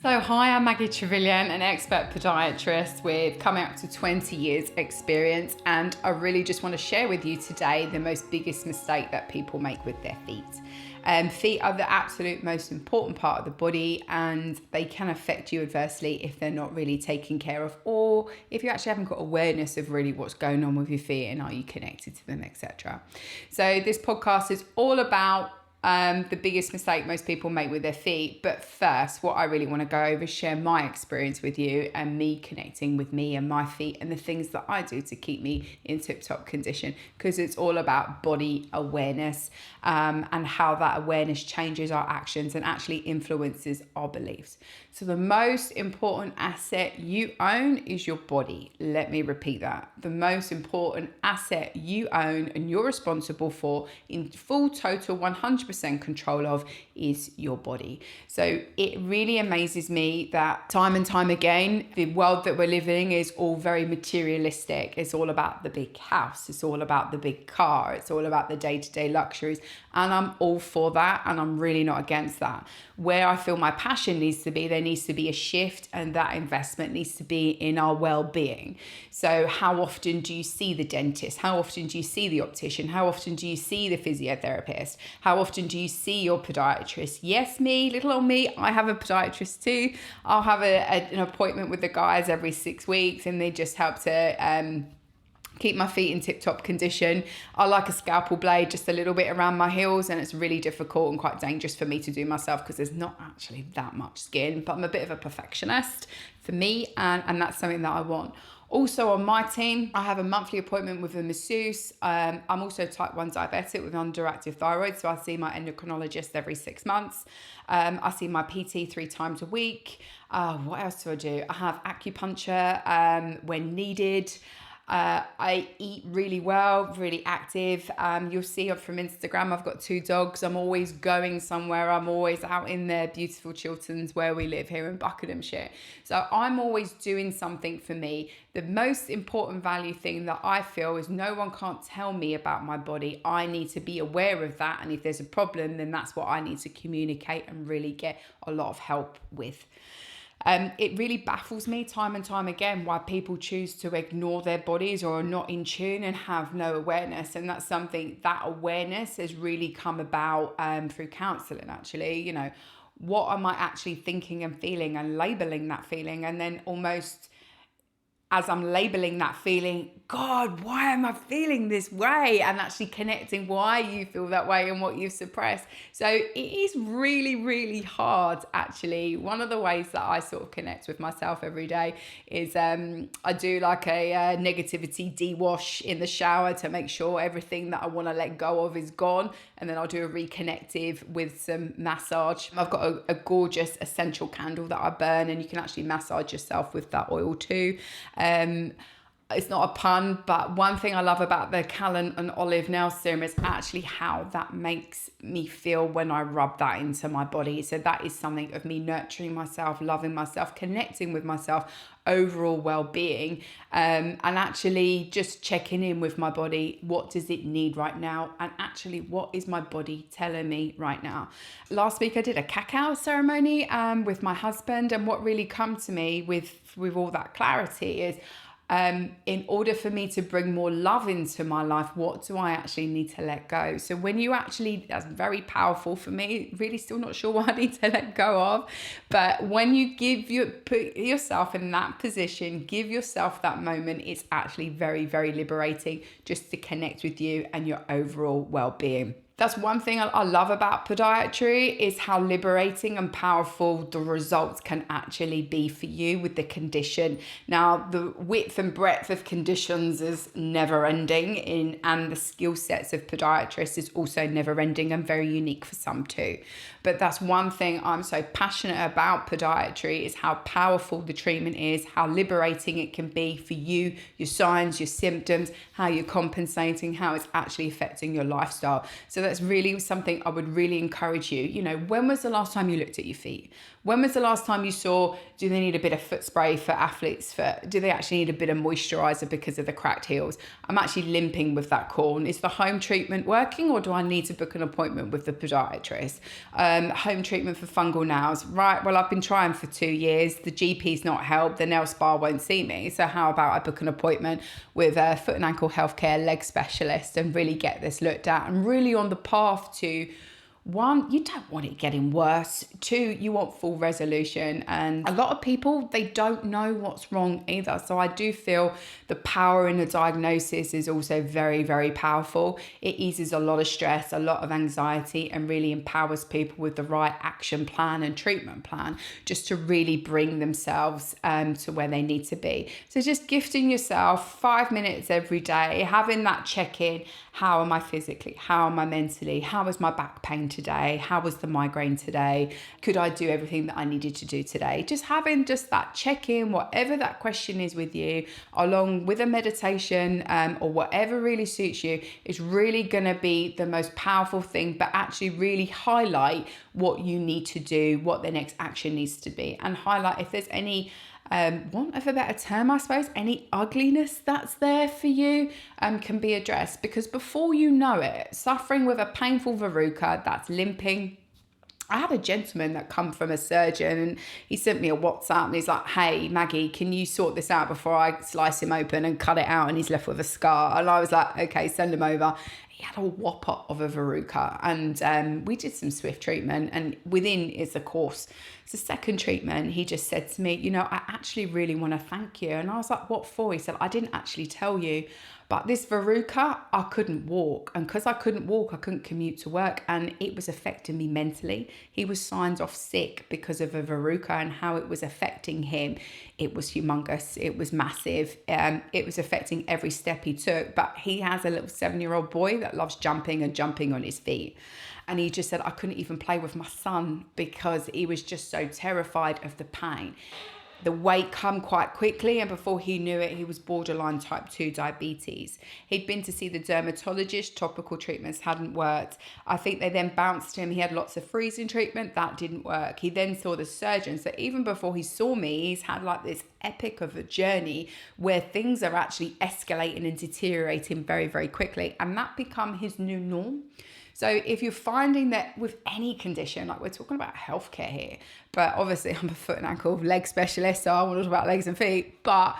So hi, I'm Maggie Trevillion, an expert podiatrist with coming up to 20 years experience, and I really just want to share with you today the most biggest mistake that people make with their feet. Feet are the absolute most important part of the body, and they can affect you adversely if they're not really taken care of, or if you actually haven't got awareness of really what's going on with your feet and are you connected to them, etc. So this podcast is all about the biggest mistake most people make with their feet. But first, what I really want to go over is share my experience with you and me connecting with me and my feet and the things that I do to keep me in tip-top condition, because it's all about body awareness and how that awareness changes our actions and actually influences our beliefs. So the most important asset you own is your body. Let me repeat that. The most important asset you own and you're responsible for in full total 100% control of is your body. So it really amazes me that time and time again, the world that we're living is all very materialistic. It's all about the big house. It's all about the big car. It's all about the day-to-day luxuries. And I'm all for that. And I'm really not against that. Where I feel my passion needs to be, there needs to be a shift, and that investment needs to be in our well-being. So how often do you see the dentist? How often do you see the optician? How often do you see the physiotherapist? How often do you see your podiatrist? Yes, me, little old me, I have a podiatrist too. I'll have an appointment with the guys every 6 weeks, and they just help to keep my feet in tip-top condition. I like a scalpel blade just a little bit around my heels, and it's really difficult and quite dangerous for me to do myself because there's not actually that much skin, but I'm a bit of a perfectionist for me, and that's something that I want. Also on my team, I have a monthly appointment with a masseuse. I'm also type 1 diabetic with underactive thyroid, so I see my endocrinologist every 6 months. I see my PT 3 times a week. What else do I do? I have acupuncture when needed. I eat really well, really active. You'll see from Instagram, I've got 2 dogs. I'm always going somewhere. I'm always out in the beautiful Chilterns where we live here in Buckinghamshire. So I'm always doing something for me. The most important value thing that I feel is no one can't tell me about my body. I need to be aware of that. And if there's a problem, then that's what I need to communicate and really get a lot of help with. It really baffles me time and time again why people choose to ignore their bodies or are not in tune and have no awareness. And that's something, that awareness has really come about through counselling, actually. You know, what am I actually thinking and feeling, and labeling that feeling, and then almost as I'm labeling that feeling, God, why am I feeling this way? And actually connecting why you feel that way and what you've suppressed. So it is really, really hard, actually. One of the ways that I sort of connect with myself every day is I do like a negativity de-wash in the shower to make sure everything that I want to let go of is gone. And then I'll do a reconnective with some massage. I've got a gorgeous essential candle that I burn, and you can actually massage yourself with that oil too. It's not a pun, but one thing I love about the Callan and Olive nail serum is actually how that makes me feel when I rub that into my body. So that is something of me nurturing myself, loving myself, connecting with myself, overall well-being, and actually just checking in with my body. What does it need right now? And actually, what is my body telling me right now? Last week I did a cacao ceremony with my husband, and what really come to me with all that clarity is in order for me to bring more love into my life, what do I actually need to let go? So when you actually, that's very powerful for me, really still not sure what I need to let go of, but when you put yourself in that position, give yourself that moment, it's actually very, very liberating just to connect with you and your overall well-being. That's one thing I love about podiatry, is how liberating and powerful the results can actually be for you with the condition. Now, the width and breadth of conditions is never ending, and the skill sets of podiatrists is also never ending and very unique for some too. But that's one thing I'm so passionate about podiatry, is how powerful the treatment is, how liberating it can be for you, your signs, your symptoms, how you're compensating, how it's actually affecting your lifestyle. So that's really something I would really encourage you. You know, when was the last time you looked at your feet? When was the last time you saw, do they need a bit of foot spray for athlete's foot? Do they actually need a bit of moisturizer because of the cracked heels? I'm actually limping with that corn. Is the home treatment working, or do I need to book an appointment with the podiatrist? Home treatment for fungal nails. Right, well, I've been trying for 2 years. The GP's not helped. The nail spa won't see me. So how about I book an appointment with a foot and ankle healthcare leg specialist and really get this looked at? I'm really on the path to, one, you don't want it getting worse. Two, you want full resolution. And a lot of people, they don't know what's wrong either. So I do feel the power in the diagnosis is also very, very powerful. It eases a lot of stress, a lot of anxiety, and really empowers people with the right action plan and treatment plan just to really bring themselves to where they need to be. So just gifting yourself 5 minutes every day, having that check-in. How am I physically? How am I mentally? How was my back pain today? How was the migraine today? Could I do everything that I needed to do today? Just having just that check-in, whatever that question is with you, along with a meditation or whatever really suits you, is really going to be the most powerful thing, but actually really highlight what you need to do, what the next action needs to be, and highlight if there's any want of a better term, I suppose, any ugliness that's there for you can be addressed. Because before you know it, suffering with a painful verruca that's limping. I had a gentleman that come from a surgeon, and he sent me a WhatsApp and he's like, hey, Maggie, can you sort this out before I slice him open and cut it out? And he's left with a scar. And I was like, okay, send him over. He had a whopper of a verruca, and we did some swift treatment, and within it's a course. It's the second treatment. He just said to me, you know, I actually really want to thank you. And I was like, what for? He said, I didn't actually tell you, but this verruca, I couldn't walk. And because I couldn't walk, I couldn't commute to work, and it was affecting me mentally. He was signed off sick because of a verruca and how it was affecting him. It was humongous. It was massive. It was affecting every step he took. But he has a little 7-year-old boy that loves jumping and jumping on his feet. And he just said, I couldn't even play with my son because he was just so terrified of the pain. The weight come quite quickly, and before he knew it, he was borderline type 2 diabetes. He'd been to see the dermatologist, topical treatments hadn't worked. I think they then bounced him. He had lots of freezing treatment, that didn't work. He then saw the surgeon. So even before he saw me, he's had like this epic of a journey where things are actually escalating and deteriorating very, very quickly. And that become his new norm. So if you're finding that with any condition, like we're talking about healthcare here, but obviously I'm a foot and ankle leg specialist, so I want to talk about legs and feet, but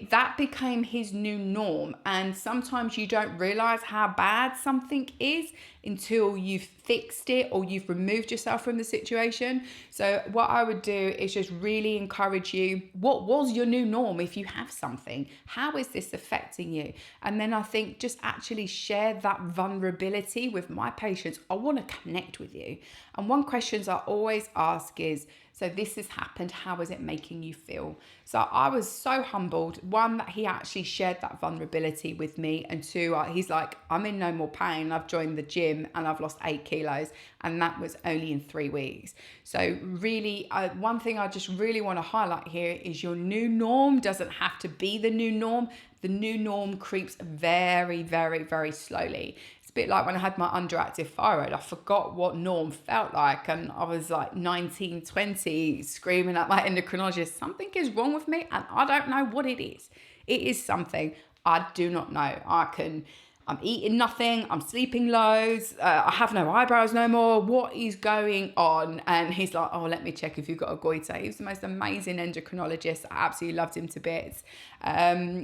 that became his new norm. And sometimes you don't realize how bad something is until you've fixed it or you've removed yourself from the situation. So what I would do is just really encourage you. What was your new norm if you have something? How is this affecting you? And then I think just actually share that vulnerability with my patients. I want to connect with you. And one question I always ask is, so this has happened, how is it making you feel? So I was so humbled, one, that he actually shared that vulnerability with me, and two, he's like, I'm in no more pain. I've joined the gym and I've lost 8 kilos, and that was only in 3 weeks. So really, one thing I just really want to highlight here is your new norm doesn't have to be the new norm. The new norm creeps very, very, very slowly. Bit like when I had my underactive thyroid, I forgot what norm felt like, and I was like 19, 20 screaming at my endocrinologist, something is wrong with me and I don't know what it is. It is something I do not know. I'm eating nothing, I'm sleeping loads, I have no eyebrows no more, what is going on? And he's like, oh, let me check if you've got a goiter. He was the most amazing endocrinologist. I absolutely loved him to bits.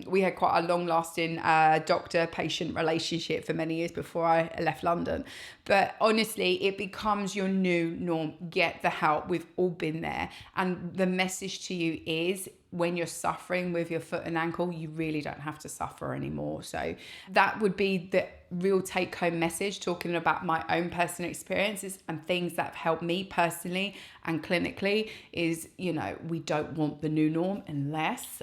We had quite a long-lasting doctor-patient relationship for many years before I left London. But honestly, it becomes your new norm. Get the help. We've all been there. And the message to you is, when you're suffering with your foot and ankle, you really don't have to suffer anymore. So that would be the real take-home message, talking about my own personal experiences and things that have helped me personally and clinically is, you know, we don't want the new norm unless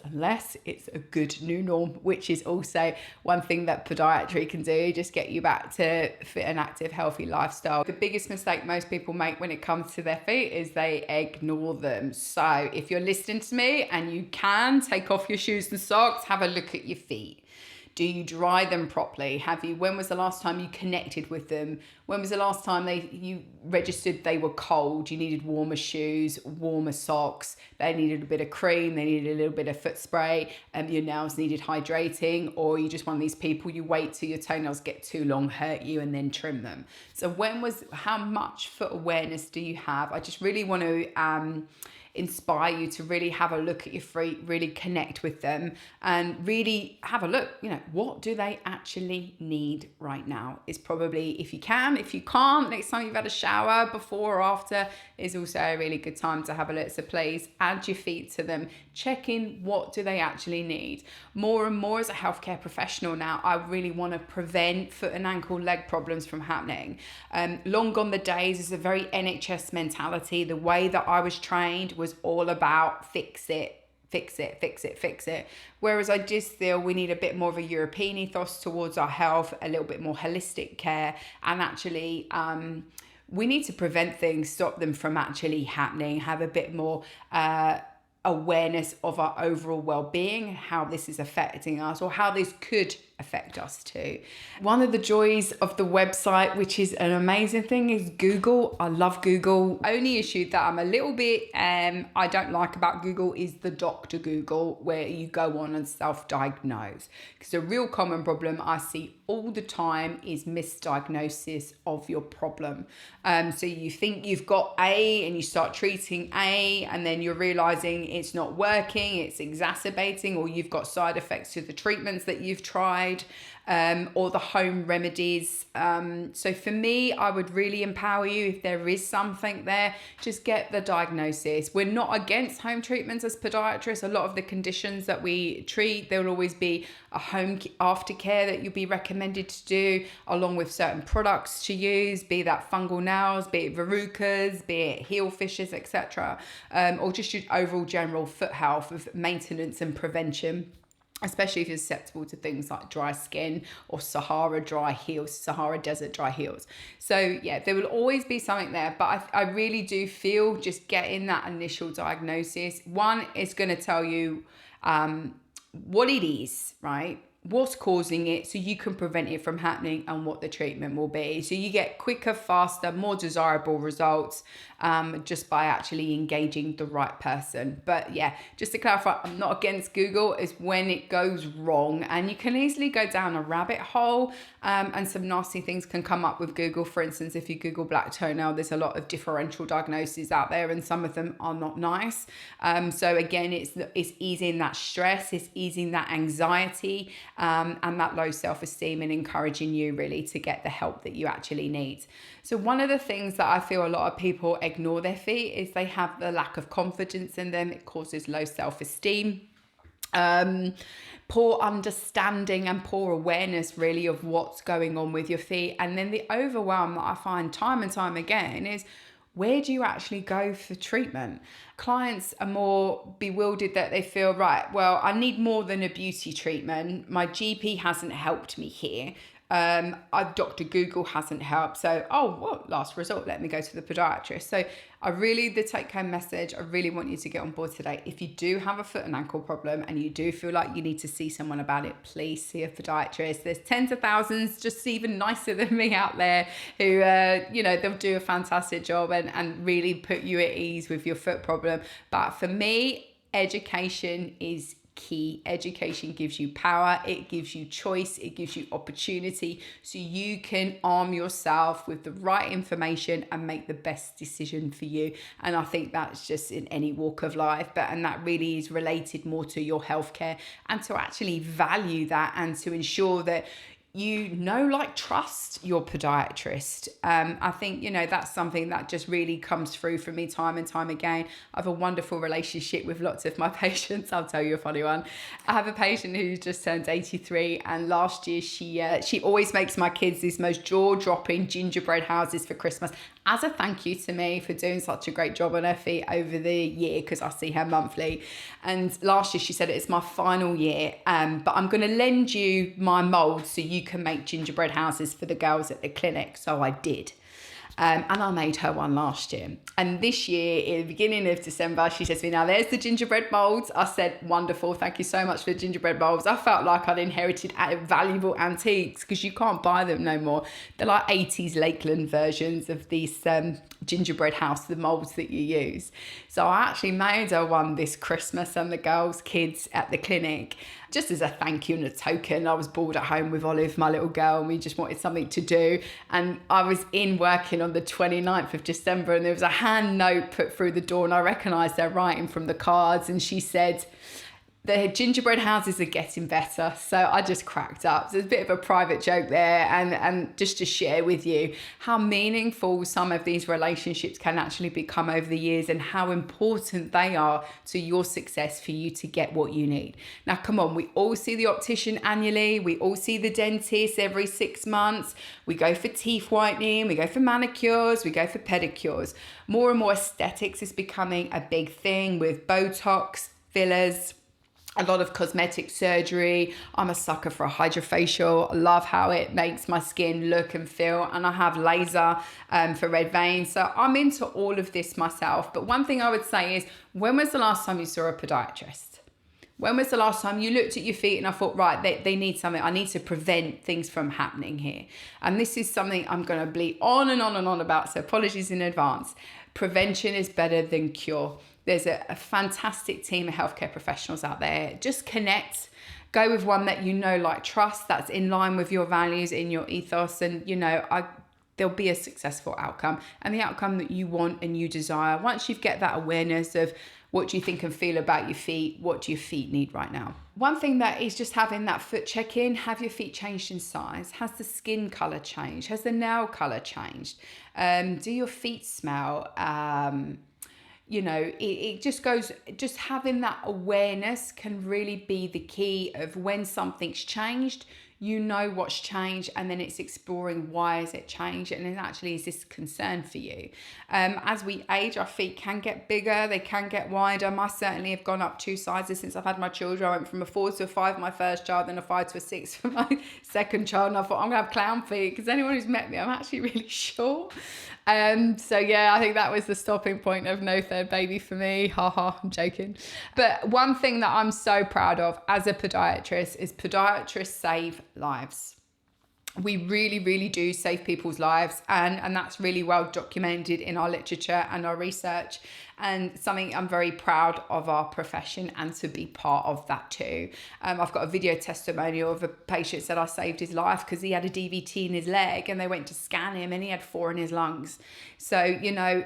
it's a good new norm, which is also one thing that podiatry can do, just get you back to fit and active, healthy lifestyle. The biggest mistake most people make when it comes to their feet is they ignore them. So if you're listening to me and you can take off your shoes and socks, have a look at your feet. Do you dry them properly? When was the last time you connected with them? When was the last time you registered they were cold? You needed warmer shoes, warmer socks. They needed a bit of cream. They needed a little bit of foot spray. Your nails needed hydrating. Or you just one of these people, you wait till your toenails get too long, hurt you, and then trim them. So how much foot awareness do you have? I just really want to inspire you to really have a look at your feet, really connect with them, and really have a look, what do they actually need right now? Is probably, if you can. If you can't, next time you've had a shower, before or after, is also a really good time to have a look. So please add your feet to them. Check in, what do they actually need? More and more as a healthcare professional now, I really want to prevent foot and ankle leg problems from happening. Long gone the days is a very NHS mentality. The way that I was trained was all about fix it. Whereas I just feel we need a bit more of a European ethos towards our health, a little bit more holistic care, and actually we need to prevent things, stop them from actually happening, have a bit more awareness of our overall well-being, how this is affecting us, or how this could affect us too. One of the joys of the website, which is an amazing thing, is Google. I love Google. Only issue that I'm a little bit I don't like about Google is the Dr. Google, where you go on and self-diagnose. Because a real common problem I see all the time is misdiagnosis of your problem. So you think you've got A and you start treating A, and then you're realizing it's not working, it's exacerbating, or you've got side effects to the treatments that you've tried. Or the home remedies. So for me, I would really empower you, if there is something there, just get the diagnosis. We're not against home treatments as podiatrists. A lot of the conditions that we treat, there will always be a home aftercare that you'll be recommended to do, along with certain products to use, be that fungal nails, be it verrucas, be it heel fissures, etc. Or just your overall general foot health of maintenance and prevention, especially if you're susceptible to things like dry skin or Sahara Desert dry heels. So yeah, there will always be something there, but I really do feel just getting that initial diagnosis, one, is going to tell you what it is, right? What's causing it, so you can prevent it from happening, and what the treatment will be. So you get quicker, faster, more desirable results just by actually engaging the right person. But yeah, just to clarify, I'm not against Google. Is when it goes wrong, and you can easily go down a rabbit hole and some nasty things can come up with Google. For instance, if you Google black toenail, there's a lot of differential diagnoses out there, and some of them are not nice. So again, it's easing that stress, it's easing that anxiety, and that low self-esteem, and encouraging you really to get the help that you actually need. So one of the things that I feel a lot of people ignore their feet is they have the lack of confidence in them. It causes low self-esteem, poor understanding and poor awareness really of what's going on with your feet. And then the overwhelm that I find time and time again is, where do you actually go for treatment? Clients are more bewildered that they feel, right, well, I need more than a beauty treatment. My GP hasn't helped me here. Dr. Google hasn't helped. So, last resort, let me go to the podiatrist. So the take home message, I really want you to get on board today. If you do have a foot and ankle problem and you do feel like you need to see someone about it, please see a podiatrist. There's tens of thousands, just even nicer than me out there, who, they'll do a fantastic job and really put you at ease with your foot problem. But for me, education is key. Education gives you power, it gives you choice, it gives you opportunity, so you can arm yourself with the right information and make the best decision for you. And I think that's just in any walk of life, and that really is related more to your healthcare, and to actually value that, and to ensure that trust your podiatrist. I think, that's something that just really comes through for me time and time again. I have a wonderful relationship with lots of my patients. I'll tell you a funny one. I have a patient who just turned 83, and last year she always makes my kids these most jaw-dropping gingerbread houses for Christmas, as a thank you to me for doing such a great job on her feet over the year, because I see her monthly. And last year she said, it's my final year, but I'm going to lend you my mold so you can make gingerbread houses for the girls at the clinic. So I did. And I made her one last year. And this year, in the beginning of December, she says to me, now there's the gingerbread molds. I said, wonderful, thank you so much for the gingerbread molds. I felt like I'd inherited valuable antiques because you can't buy them no more. They're like 80s Lakeland versions of these gingerbread house, the molds that you use. So I actually made her one this Christmas and the kids at the clinic, just as a thank you and a token. I was bored at home with Olive, my little girl, and we just wanted something to do. And I was in working on the 29th of December, and there was a hand note put through the door, and I recognised their writing from the cards, and she said, the gingerbread houses are getting better. So I just cracked up. So there's a bit of a private joke there, and just to share with you how meaningful some of these relationships can actually become over the years, and how important they are to your success for you to get what you need. Now, come on, we all see the optician annually. We all see the dentist every 6 months. We go for teeth whitening. We go for manicures. We go for pedicures. More and more aesthetics is becoming a big thing with Botox, fillers, a lot of cosmetic surgery. I'm a sucker for a hydrofacial. I love how it makes my skin look and feel. And I have laser for red veins. So I'm into all of this myself. But one thing I would say is, when was the last time you saw a podiatrist? When was the last time you looked at your feet and I thought, right, they need something. I need to prevent things from happening here. And this is something I'm going to bleat on and on and on about. So apologies in advance. Prevention is better than cure. There's a fantastic team of healthcare professionals out there. Just connect. Go with one that you know, like, trust, that's in line with your values, in your ethos, and there'll be a successful outcome, and the outcome that you want and you desire. Once you get that awareness of what do you think and feel about your feet, what do your feet need right now? One thing that is just having that foot check-in. Have your feet changed in size? Has the skin color changed? Has the nail color changed? Do your feet smell? It just goes, just having that awareness can really be the key of when something's changed, you know what's changed, and then it's exploring why has it changed, and then actually is this concern for you. As we age, our feet can get bigger, they can get wider. I certainly have gone up 2 sizes since I've had my children. I went from a 4 to a 5 for my first child, then a 5 to a 6 for my second child, and I thought, I'm gonna have clown feet, because anyone who's met me, I'm actually really short. So yeah, I think that was the stopping point of no third baby for me. I'm joking. But one thing that I'm so proud of as a podiatrist is podiatrists save lives. We really, really do save people's lives, and that's really well documented in our literature and our research, and something I'm very proud of our profession and to be part of that too. I've got a video testimonial of a patient that I saved his life because he had a DVT in his leg, and they went to scan him and he had 4 in his lungs. So,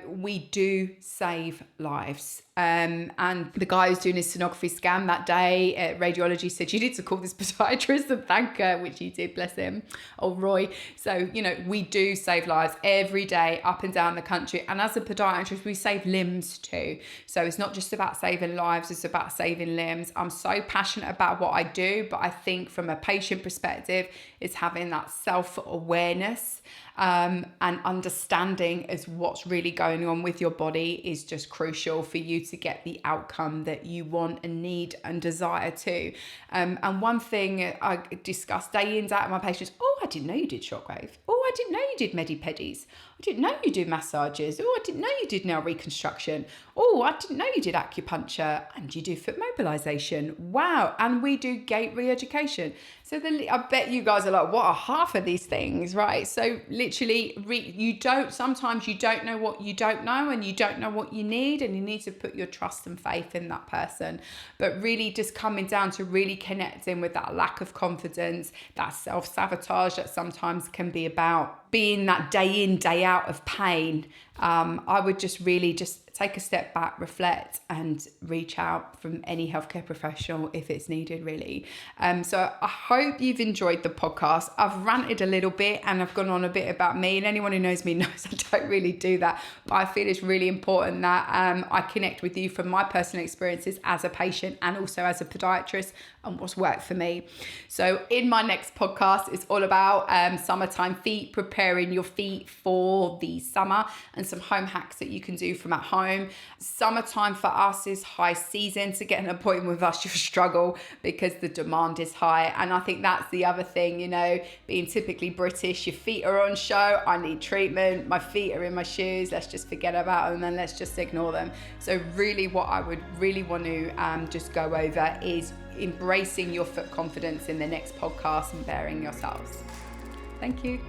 we do save lives. And the guy who's doing his sonography scan that day, radiology said, you need to call this podiatrist and thank her, which he did, bless him, old Roy. So, we do save lives every day up and down the country. And as a podiatrist, we save limbs too. So it's not just about saving lives, it's about saving limbs. I'm so passionate about what I do, but I think from a patient perspective, it's having that self-awareness and understanding as what's really going on with your body is just crucial for you to get the outcome that you want and need and desire to. And one thing I discuss day in, day out with my patients, I didn't know you did shockwave. I didn't know you did Medi-Pedis. I didn't know you do massages. I didn't know you did nail reconstruction. I didn't know you did acupuncture, and you do foot mobilization. Wow. And we do gait re-education. So I bet you guys are like, what are half of these things, right? So literally, sometimes you don't know what you don't know, and you don't know what you need, and you need to put your trust and faith in that person. But really just coming down to really connecting with that lack of confidence, that self-sabotage that sometimes can be about being that day in, day out of pain. I would just really just take a step back, reflect, and reach out from any healthcare professional if it's needed, really. So I hope you've enjoyed the podcast. I've ranted a little bit and I've gone on a bit about me, and anyone who knows me knows I don't really do that, but I feel it's really important that I connect with you from my personal experiences as a patient and also as a podiatrist and what's worked for me. So in my next podcast, it's all about summertime feet, preparing your feet for the summer, and some home hacks that you can do from at home home. Summertime for us is high season. To get an appointment with us, you'll struggle because the demand is high. And I think that's the other thing, you know, being typically British, your feet are on show. I need treatment. My feet are in my shoes. Let's just forget about them and let's just ignore them. So really what I would really want to just go over is embracing your foot confidence in the next podcast and bearing yourselves. Thank you.